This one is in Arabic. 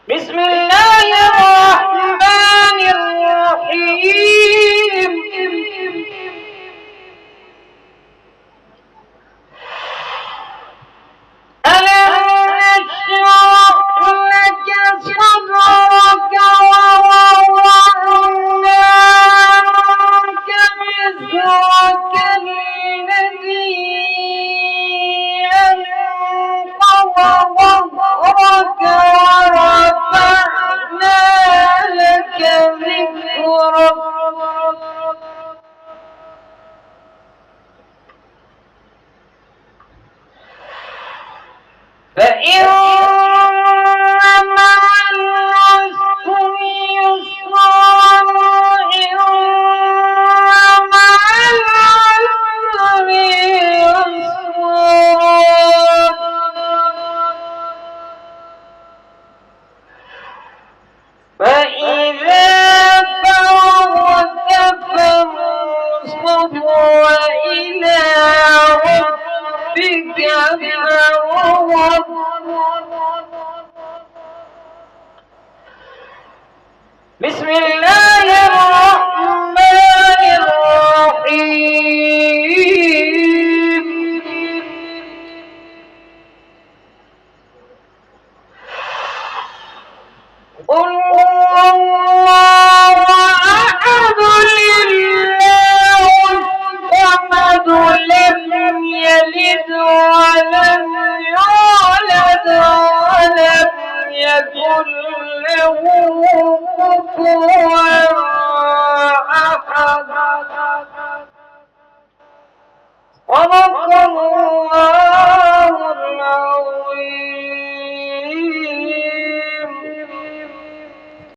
بسم الله الرحمن الرحيم. ألم نشرح لك صدرك ووضعنا عنك وزرك الذي أنقض ظهرك ورفعنا لك ذكرك. فإن مع العسر يسرا إن مع العسر يسرا فإذا فرغت فانصب وإلى ربك فارغب. بسم الله الرحمن الرحيم. قل هو الله أحد الله الصمد لم يلد ولم يولد ولم يكن له كفوا أحد. صدق الله